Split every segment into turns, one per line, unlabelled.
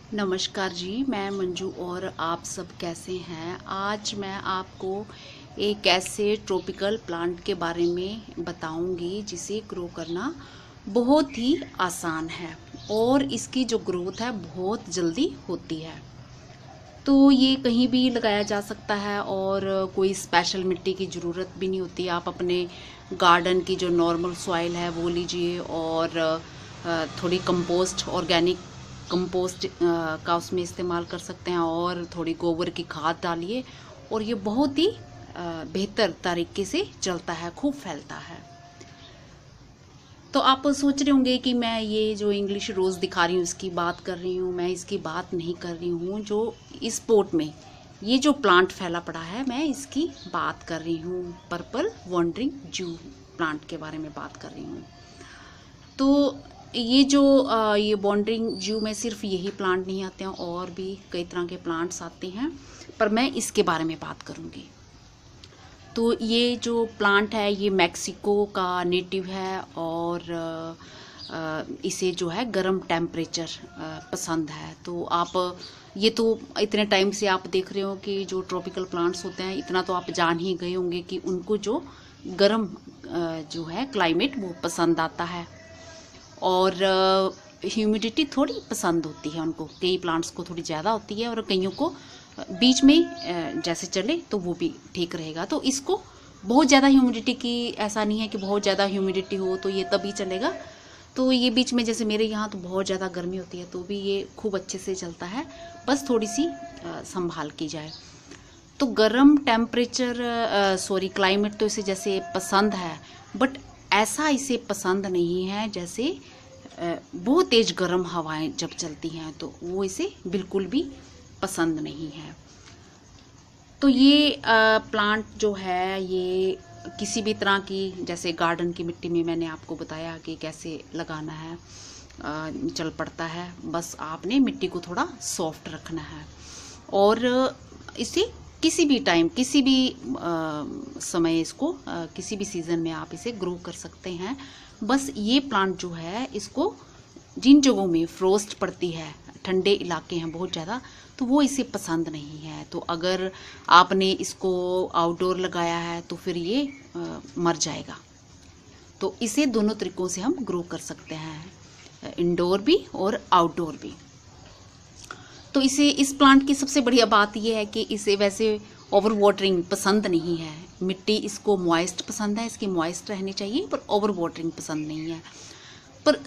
नमस्कार जी, मैं मंजू और आप सब कैसे हैं। आज मैं आपको एक ऐसे ट्रॉपिकल प्लांट के बारे में बताऊंगी जिसे ग्रो करना बहुत ही आसान है और इसकी जो ग्रोथ है बहुत जल्दी होती है। तो ये कहीं भी लगाया जा सकता है और कोई स्पेशल मिट्टी की ज़रूरत भी नहीं होती। आप अपने गार्डन की जो नॉर्मल सॉइल है वो लीजिए और थोड़ी कंपोस्ट, ऑर्गेनिक कंपोस्ट का उसमें इस्तेमाल कर सकते हैं और थोड़ी गोबर की खाद डालिए और ये बहुत ही बेहतर तरीके से चलता है, खूब फैलता है। तो आप सोच रहे होंगे कि मैं ये जो इंग्लिश रोज़ दिखा रही हूँ इसकी बात कर रही हूँ। मैं इसकी बात नहीं कर रही हूँ। जो इस पोट में ये जो प्लांट फैला पड़ा है, मैं इसकी बात कर रही हूँ। पर्पल वॉन्डरिंग जू प्लांट के बारे में बात कर रही हूँ। तो ये जो ये वॉन्डरिंग जू में सिर्फ यही प्लांट नहीं आते हैं, और भी कई तरह के प्लांट्स आते हैं, पर मैं इसके बारे में बात करूँगी। तो ये जो प्लांट है ये मैक्सिको का नेटिव है और इसे जो है गर्म टेम्परेचर पसंद है। तो आप ये तो इतने टाइम से आप देख रहे हो कि जो ट्रॉपिकल प्लांट्स होते हैं, इतना तो आप जान ही गए होंगे कि उनको जो गर्म जो है क्लाइमेट वो पसंद आता है और ह्यूमिडिटी थोड़ी पसंद होती है उनको। कई प्लांट्स को थोड़ी ज़्यादा होती है और कईयों को बीच में जैसे चले तो वो भी ठीक रहेगा। तो इसको बहुत ज़्यादा ह्यूमिडिटी की ऐसा नहीं है कि बहुत ज़्यादा ह्यूमिडिटी हो तो ये तभी चलेगा। तो ये बीच में, जैसे मेरे यहाँ तो बहुत ज़्यादा गर्मी होती है तो भी ये खूब अच्छे से चलता है, बस थोड़ी सी संभाल की जाए। तो गर्म टेम्परेचर क्लाइमेट तो इसे जैसे पसंद है, बट ऐसा इसे पसंद नहीं है जैसे बहुत तेज गर्म हवाएं जब चलती हैं तो वो इसे बिल्कुल भी पसंद नहीं है। तो ये प्लांट जो है ये किसी भी तरह की, जैसे गार्डन की मिट्टी में मैंने आपको बताया कि कैसे लगाना है, चल पड़ता है। बस आपने मिट्टी को थोड़ा सॉफ्ट रखना है और इसे किसी भी टाइम, किसी भी समय, इसको किसी भी सीज़न में आप इसे ग्रो कर सकते हैं। बस ये प्लांट जो है, इसको जिन जगहों में फ्रोस्ट पड़ती है, ठंडे इलाके हैं बहुत ज़्यादा, तो वो इसे पसंद नहीं है। तो अगर आपने इसको आउटडोर लगाया है तो फिर ये मर जाएगा। तो इसे दोनों तरीक़ों से हम ग्रो कर सकते हैं, इंडोर भी और आउटडोर भी। तो इस प्लांट की सबसे बढ़िया बात यह है कि इसे वैसे ओवर वाटरिंग पसंद नहीं है। मिट्टी इसको मॉइस्ट पसंद है, इसकी मॉइस्ट रहनी चाहिए, पर ओवर वाटरिंग पसंद नहीं है। पर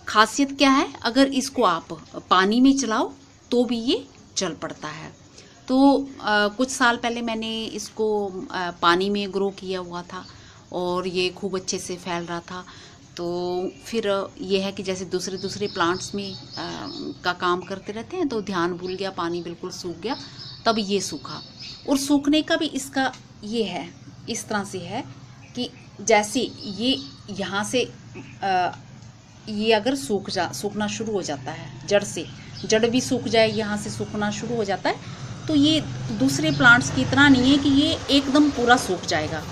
खासियत क्या है, अगर इसको आप पानी में चलाओ तो भी ये चल पड़ता है। तो कुछ साल पहले मैंने इसको पानी में ग्रो किया हुआ था और ये खूब अच्छे से फैल रहा था। तो फिर ये है कि जैसे दूसरे प्लांट्स में का काम करते रहते हैं तो ध्यान भूल गया, पानी बिल्कुल सूख गया, तब ये सूखा। और सूखने का भी इसका ये है, इस तरह से है कि जैसे ये यहाँ से ये अगर सूखना शुरू हो जाता है, जड़ भी सूख जाए, यहाँ से सूखना शुरू हो जाता है, तो ये दूसरे प्लांट्स की तरह नहीं है कि ये एकदम पूरा सूख जाएगा,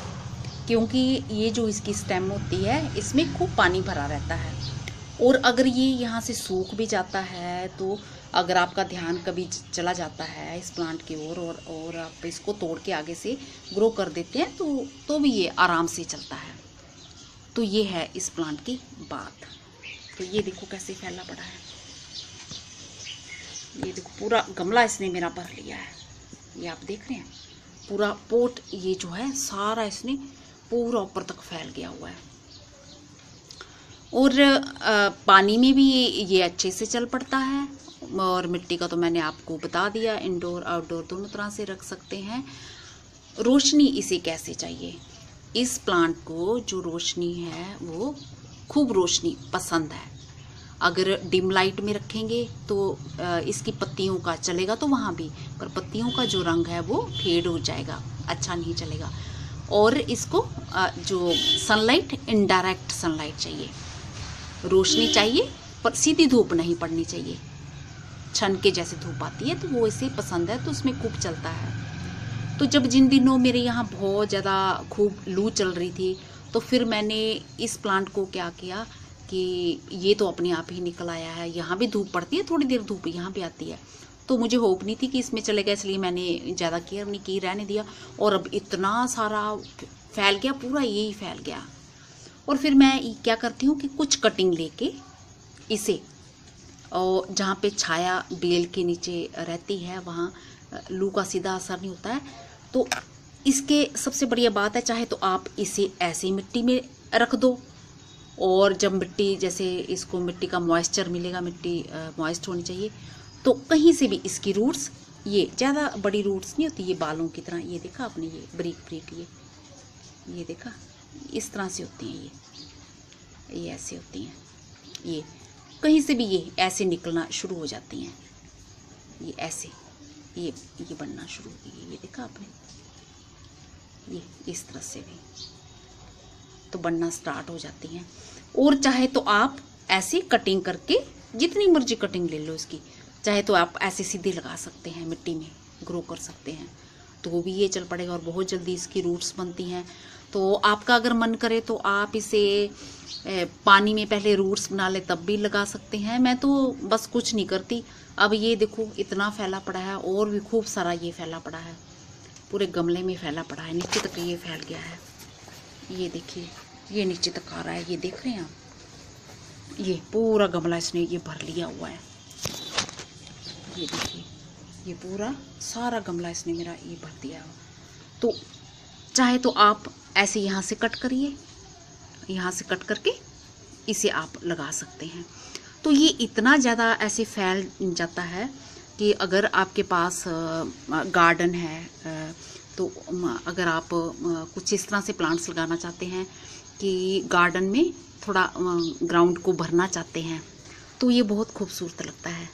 क्योंकि ये जो इसकी स्टेम होती है इसमें खूब पानी भरा रहता है। और अगर ये यहाँ से सूख भी जाता है तो अगर आपका ध्यान कभी चला जाता है इस प्लांट की ओर और आप इसको तोड़ के आगे से ग्रो कर देते हैं तो भी ये आराम से चलता है। तो ये है इस प्लांट की बात। तो ये देखो कैसे फैला पड़ा है, ये देखो पूरा गमला इसने मेरा भर लिया है। ये आप देख रहे हैं, पूरा पोट ये जो है सारा इसने पूरा ऊपर तक फैल गया हुआ है। और पानी में भी ये अच्छे से चल पड़ता है। और मिट्टी का तो मैंने आपको बता दिया, इंडोर आउटडोर दोनों तरह से रख सकते हैं। रोशनी इसे कैसे चाहिए, इस प्लांट को जो रोशनी है वो खूब रोशनी पसंद है। अगर डिम लाइट में रखेंगे तो इसकी पत्तियों का चलेगा तो वहाँ भी, पर पत्तियों का जो रंग है वो फेड हो जाएगा, अच्छा नहीं चलेगा। और इसको जो सनलाइट, इनडायरेक्ट सनलाइट चाहिए, रोशनी चाहिए, पर सीधी धूप नहीं पड़नी चाहिए। छन के जैसे धूप आती है तो वो इसे पसंद है, तो उसमें खूब चलता है। तो जब जिन दिनों मेरे यहाँ बहुत ज़्यादा खूब लू चल रही थी तो फिर मैंने इस प्लांट को क्या किया कि ये तो अपने आप ही निकल आया है। यहाँ भी धूप पड़ती है, थोड़ी देर धूप यहाँ पे आती है, तो मुझे होप नहीं थी कि इसमें चलेगा, इसलिए मैंने ज़्यादा केयर नहीं की, रहने दिया। और अब इतना सारा फैल गया, पूरा यही फैल गया। और फिर मैं क्या करती हूँ कि कुछ कटिंग लेके इसे, और जहाँ पे छाया बेल के नीचे रहती है वहाँ लू का सीधा असर नहीं होता है। तो इसके सबसे बढ़िया बात है, चाहे तो आप इसे ऐसे मिट्टी में रख दो, और जब मिट्टी, जैसे इसको मिट्टी का मॉइस्चर मिलेगा, मिट्टी मॉइस्ट होनी चाहिए, तो कहीं से भी इसकी रूट्स, ये ज़्यादा बड़ी रूट्स नहीं होती, ये बालों की तरह, ये देखा आपने, ये ब्रीक ब्रीक, ये देखा, इस तरह से होती हैं ये ऐसे होती हैं, ये कहीं से भी ये ऐसे निकलना शुरू हो जाती हैं, ये ऐसे, ये बनना शुरू होती है, ये देखा आपने, ये इस तरह से भी तो बनना स्टार्ट हो जाती हैं। और चाहे तो आप ऐसे कटिंग करके, जितनी मर्जी कटिंग ले लो इसकी, चाहे तो आप ऐसे सीधे लगा सकते हैं, मिट्टी में ग्रो कर सकते हैं, तो वो भी ये चल पड़ेगा और बहुत जल्दी इसकी रूट्स बनती हैं। तो आपका अगर मन करे तो आप इसे पानी में पहले रूट्स बना ले, तब भी लगा सकते हैं। मैं तो बस कुछ नहीं करती। अब ये देखो इतना फैला पड़ा है, और भी खूब सारा ये फैला पड़ा है, पूरे गमले में फैला पड़ा है, नीचे तक ये फैल गया है। ये देखिए, ये नीचे तक आ रहा है, ये देख रहे हैं आप, ये पूरा गमला इसने ये भर लिया हुआ है। ये देखिए, ये पूरा सारा गमला इसने मेरा ये भर दिया। तो चाहे तो आप ऐसे यहाँ से कट करिए, यहाँ से कट करके इसे आप लगा सकते हैं। तो ये इतना ज़्यादा ऐसे फैल जाता है कि अगर आपके पास गार्डन है, तो अगर आप कुछ इस तरह से प्लांट्स लगाना चाहते हैं कि गार्डन में थोड़ा ग्राउंड को भरना चाहते हैं, तो ये बहुत खूबसूरत लगता है,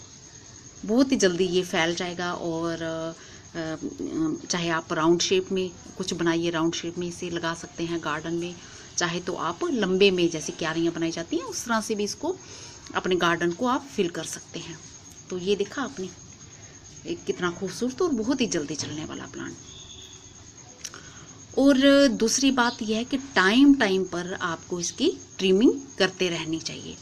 बहुत ही जल्दी ये फैल जाएगा। और चाहे आप राउंड शेप में कुछ बनाइए, राउंड शेप में इसे लगा सकते हैं गार्डन में, चाहे तो आप लंबे में जैसे क्यारियाँ बनाई जाती हैं उस तरह से भी इसको, अपने गार्डन को आप फिल कर सकते हैं। तो ये देखा आपने, कितना खूबसूरत और बहुत ही जल्दी चलने वाला प्लांट। और दूसरी बात यह है कि टाइम टाइम पर आपको इसकी ट्रिमिंग करते रहनी चाहिए।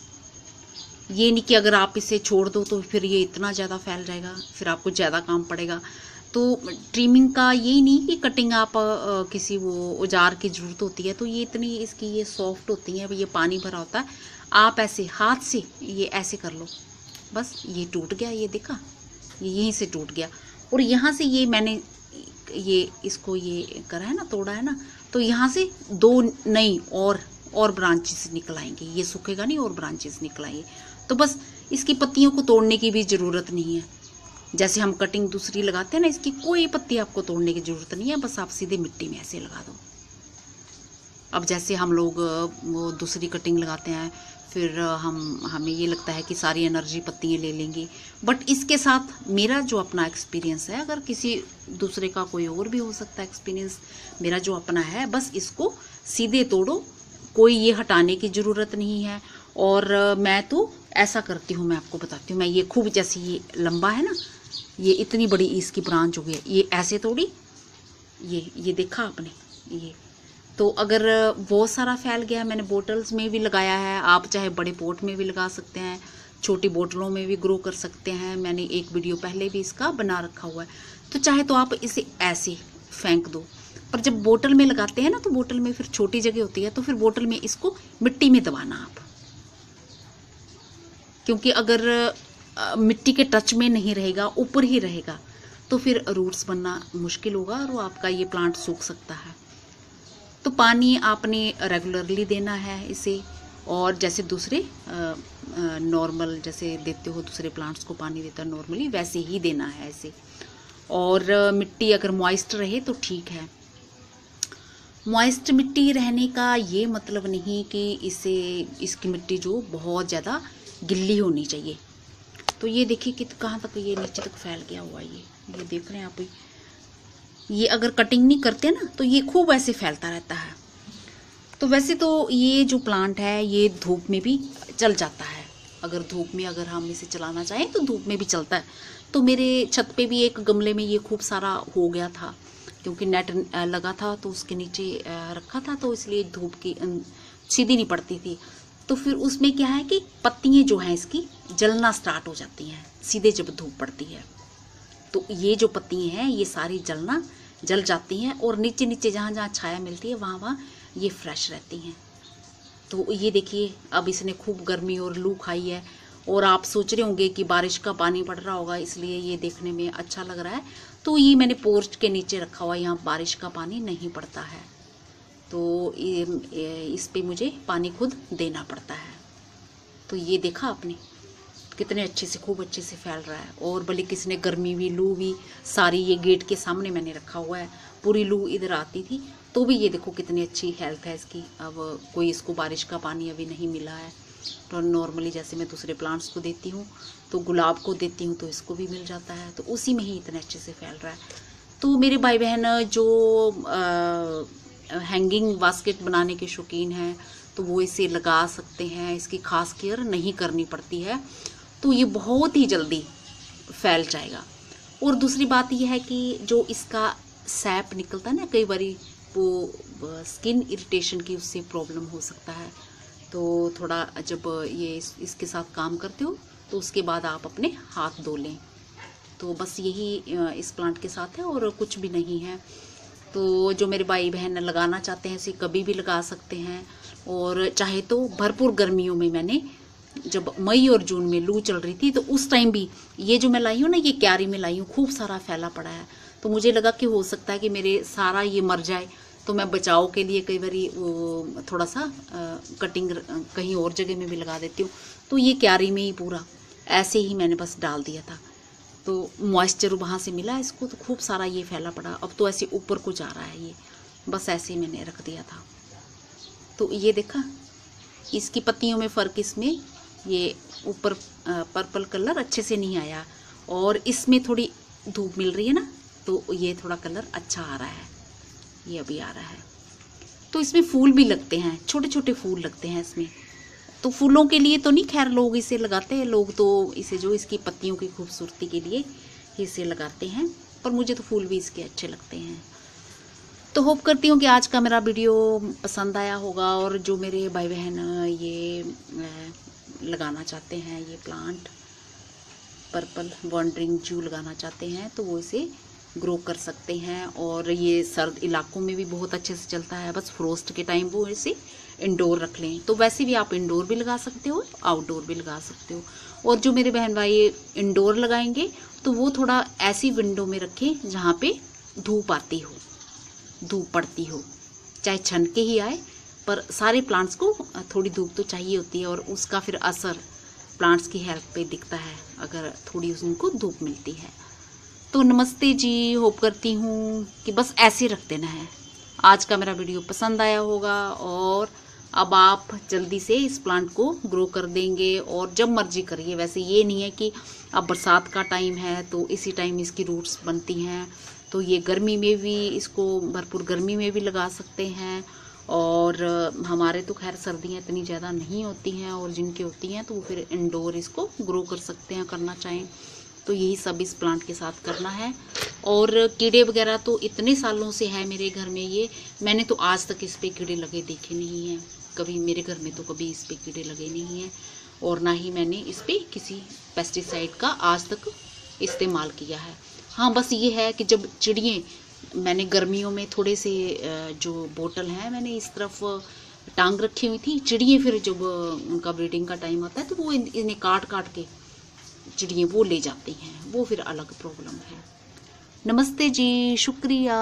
ये नहीं कि अगर आप इसे छोड़ दो तो फिर ये इतना ज़्यादा फैल जाएगा, फिर आपको ज़्यादा काम पड़ेगा। तो ट्रिमिंग का यही नहीं कि कटिंग आप किसी वो औजार की ज़रूरत होती है, तो ये इतनी इसकी ये सॉफ्ट होती है, ये पानी भरा होता है, आप ऐसे हाथ से ये ऐसे कर लो, बस ये टूट गया, ये देखा, ये यहीं से टूट गया। और यहाँ से ये मैंने ये इसको ये करा है ना, तोड़ा है ना, तो यहाँ से 2 नई और ब्रांचेस निकल आएंगे, ये सूखेगा नहीं और ब्रांचेस निकल आएंगे। तो बस इसकी पत्तियों को तोड़ने की भी ज़रूरत नहीं है, जैसे हम कटिंग दूसरी लगाते हैं ना, इसकी कोई पत्ती आपको तोड़ने की ज़रूरत नहीं है, बस आप सीधे मिट्टी में ऐसे लगा दो। अब जैसे हम लोग वो दूसरी कटिंग लगाते हैं, फिर हमें ये लगता है कि सारी एनर्जी पत्तियाँ ले लेंगी, बट इसके साथ मेरा जो अपना एक्सपीरियंस है, अगर किसी दूसरे का कोई और भी हो सकता है एक्सपीरियंस, मेरा जो अपना है, बस इसको सीधे तोड़ो, कोई ये हटाने की ज़रूरत नहीं है। और मैं तो ऐसा करती हूँ, मैं आपको बताती हूँ, मैं ये खूब, जैसे ये लंबा है ना, ये इतनी बड़ी इसकी ब्रांच हो गई, ये ऐसे तोड़ी, ये देखा आपने, ये तो अगर बहुत सारा फैल गया, मैंने बोटल्स में भी लगाया है, आप चाहे बड़े पोट में भी लगा सकते हैं, छोटी बोतलों में भी ग्रो कर सकते हैं, मैंने एक वीडियो पहले भी इसका बना रखा हुआ है। तो चाहे तो आप इसे ऐसे फेंक दो, पर जब बोतल में लगाते हैं ना, तो बोतल में फिर छोटी जगह होती है, तो फिर बोतल में इसको मिट्टी में दबाना आप, क्योंकि अगर मिट्टी के टच में नहीं रहेगा, ऊपर ही रहेगा, तो फिर रूट्स बनना मुश्किल होगा और वो आपका ये प्लांट सूख सकता है। तो पानी आपने रेगुलरली देना है इसे, और जैसे दूसरे नॉर्मल जैसे देते हो दूसरे प्लांट्स को पानी देता है नॉर्मली, वैसे ही देना है इसे। और मिट्टी अगर मॉइस्ट रहे तो ठीक है। मॉइस्ट मिट्टी रहने का ये मतलब नहीं कि इसकी मिट्टी जो बहुत ज़्यादा गिल्ली होनी चाहिए। तो ये देखिए कि कहाँ तक ये नीचे तक फैल गया हुआ, ये देख रहे हैं आप। ये अगर कटिंग नहीं करते ना, तो ये खूब ऐसे फैलता रहता है। तो वैसे तो ये जो प्लांट है ये धूप में भी चल जाता है, अगर धूप में अगर हम इसे चलाना चाहें तो धूप में भी चलता है। तो मेरे छत पे भी एक गमले में ये खूब सारा हो गया था, क्योंकि नेट लगा था तो उसके नीचे रखा था, तो इसलिए धूप की सीधी नहीं पड़ती थी। तो फिर उसमें क्या है कि पत्तियाँ जो हैं इसकी जलना स्टार्ट हो जाती हैं सीधे जब धूप पड़ती है। तो ये जो पत्तियाँ हैं ये सारी जल जाती हैं और नीचे नीचे जहाँ जहाँ छाया मिलती है वहाँ वहाँ ये फ्रेश रहती हैं। तो ये देखिए अब इसने खूब गर्मी और लू खाई है और आप सोच रहे होंगे कि बारिश का पानी पड़ रहा होगा इसलिए ये देखने में अच्छा लग रहा है। तो ये मैंने पोर्च के नीचे रखा हुआ है, यहाँ बारिश का पानी नहीं पड़ता है, तो इस पे मुझे पानी खुद देना पड़ता है। तो ये देखा आपने कितने अच्छे से खूब अच्छे से फैल रहा है। और भले किसी ने गर्मी भी लू भी सारी ये गेट के सामने मैंने रखा हुआ है, पूरी लू इधर आती थी तो भी ये देखो कितनी अच्छी हेल्थ है इसकी। अब कोई इसको बारिश का पानी अभी नहीं मिला है तो नॉर्मली जैसे मैं दूसरे प्लांट्स को देती हूँ तो गुलाब को देती हूँ तो इसको भी मिल जाता है, तो उसी में ही इतने अच्छे से फैल रहा है। तो मेरे भाई बहन जो हैंगिंग बास्केट बनाने के शौकीन हैं तो वो इसे लगा सकते हैं, इसकी खास केयर नहीं करनी पड़ती है, तो ये बहुत ही जल्दी फैल जाएगा। और दूसरी बात यह है कि जो इसका सैप निकलता है ना, कई बारी वो स्किन इरिटेशन की उससे प्रॉब्लम हो सकता है, तो थोड़ा जब ये इसके साथ काम करते हो तो उसके बाद आप अपने हाथ धो लें। तो बस यही इस प्लांट के साथ है और कुछ भी नहीं है। तो जो मेरे भाई बहन लगाना चाहते हैं इसे कभी भी लगा सकते हैं। और चाहे तो भरपूर गर्मियों में, मैंने जब मई और जून में लू चल रही थी तो उस टाइम भी ये जो मैं लाई हूँ ना, ये क्यारी में लाई हूँ, खूब सारा फैला पड़ा है। तो मुझे लगा कि हो सकता है कि मेरे सारा ये मर जाए, तो मैं बचाव के लिए कई बारी वो थोड़ा सा कटिंग कहीं और जगह में भी लगा देती हूँ। तो ये क्यारी में ही पूरा ऐसे ही मैंने बस डाल दिया था, तो मॉइस्चर वहाँ से मिला इसको, तो खूब सारा ये फैला पड़ा। अब तो ऐसे ऊपर को जा रहा है, ये बस ऐसे ही मैंने रख दिया था। तो ये देखा इसकी पत्तियों में फ़र्क, इसमें ये ऊपर पर्पल कलर अच्छे से नहीं आया और इसमें थोड़ी धूप मिल रही है ना, तो ये थोड़ा कलर अच्छा आ रहा है, ये अभी आ रहा है। तो इसमें फूल भी लगते हैं, छोटे छोटे फूल लगते हैं इसमें। तो फूलों के लिए तो नहीं खैर लोग इसे लगाते हैं, लोग तो इसे जो इसकी पत्तियों की खूबसूरती के लिए इसे लगाते हैं, पर मुझे तो फूल भी इसके अच्छे लगते हैं। तो होप करती हूँ कि आज का मेरा वीडियो पसंद आया होगा। और जो मेरे भाई बहन ये लगाना चाहते हैं, ये प्लांट पर्पल वॉन्डरिंग जू लगाना चाहते हैं तो वो इसे ग्रो कर सकते हैं। और ये सर्द इलाकों में भी बहुत अच्छे से चलता है, बस फ्रोस्ट के टाइम वो इसे इंडोर रख लें। तो वैसे भी आप इंडोर भी लगा सकते हो, आउटडोर भी लगा सकते हो। और जो मेरे बहन भाई इंडोर लगाएंगे तो वो थोड़ा ऐसी विंडो में रखें जहाँ पे धूप आती हो, धूप पड़ती हो, चाहे छन के ही आए, पर सारे प्लांट्स को थोड़ी धूप तो चाहिए होती है और उसका फिर असर प्लांट्स की हेल्थ पे दिखता है अगर थोड़ी उनको धूप मिलती है। तो नमस्ते जी, होप करती हूँ कि बस ऐसे रख देना है। आज का मेरा वीडियो पसंद आया होगा और अब आप जल्दी से इस प्लांट को ग्रो कर देंगे और जब मर्जी करिए। वैसे ये नहीं है कि अब बरसात का टाइम है तो इसी टाइम इसकी रूट्स बनती हैं, तो ये गर्मी में भी, इसको भरपूर गर्मी में भी लगा सकते हैं। और हमारे तो खैर सर्दियाँ इतनी ज़्यादा नहीं होती हैं और जिनकी होती हैं तो वो फिर इंडोर इसको ग्रो कर सकते हैं, करना चाहें तो यही सब इस प्लांट के साथ करना है। और कीड़े वगैरह तो इतने सालों से है मेरे घर में, ये मैंने तो आज तक इस पे कीड़े लगे देखे नहीं हैं कभी, मेरे घर में तो कभी इस पे कीड़े लगे नहीं हैं और ना ही मैंने इस पे किसी पेस्टिसाइड का आज तक इस्तेमाल किया है। हाँ बस ये है कि जब चिड़ियाँ, मैंने गर्मियों में थोड़े से जो बोतल हैं मैंने इस तरफ टांग रखी हुई थी, चिड़ियाँ फिर जब उनका ब्रीडिंग का टाइम आता है तो वो इन्हें काट काट के चिड़ियाँ वो ले जाती हैं, वो फिर अलग प्रॉब्लम है। नमस्ते जी, शुक्रिया।